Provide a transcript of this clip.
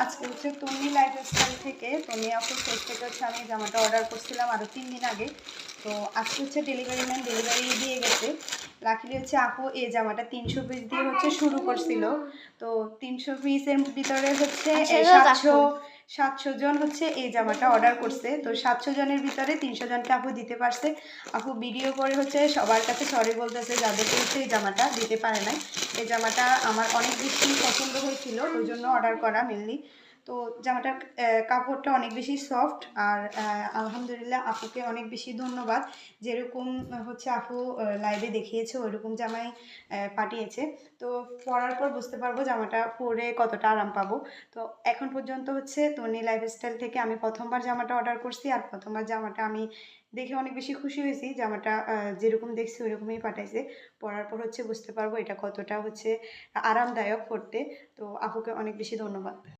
আজকে হচ্ছে তন্নি লাইফস্টাইল থেকে তন্নি আপুর পেজ থেকে হচ্ছে আমি জামাটা অর্ডার করছিলাম আরও 3 দিন আগে। তো আজকে হচ্ছে ডেলিভারি ম্যান ডেলিভারি দিয়ে গেছে। লাকিলি হচ্ছে আপু এই জামাটা 300 পিস দিয়ে হচ্ছে শুরু করছিল। তো 300 পিসের ভিতরে হচ্ছে 700 জন হচ্ছে এই জামাটা অর্ডার করছে। তো 700 জনের ভিতরে 300 জনকে আপু দিতে পারছে। আপু ভিডিও করে হচ্ছে সবার কাছে সরি বলতেছে যাদেরকে হচ্ছে এই জামাটা দিতে পারে নাই। এই জামাটা আমার অনেক বেশি পছন্দ হয়েছিল, ওই জন্য অর্ডার করা মেনলি। তো জামাটার কাপড়টা অনেক বেশি সফট আর আলহামদুলিল্লাহ আপুকে অনেক বেশি ধন্যবাদ। যেরকম হচ্ছে আপু লাইভে দেখিয়েছে ওইরকম জামাই পাঠিয়েছে। তো পরার পর বুঝতে পারবো জামাটা পরে কতটা আরাম পাবো। তো এখন পর্যন্ত হচ্ছে তন্নি লাইফস্টাইল থেকে আমি প্রথমবার জামাটা অর্ডার করছি, আর প্রথমবার জামাটা আমি দেখে অনেক বেশি খুশি হয়েছি। জামাটা যেরকম দেখছি ওইরকমই পাঠাইছে। পরার পর হচ্ছে বুঝতে পারবো এটা কতটা হচ্ছে আরামদায়ক পড়তে। তো আপুকে অনেক বেশি ধন্যবাদ।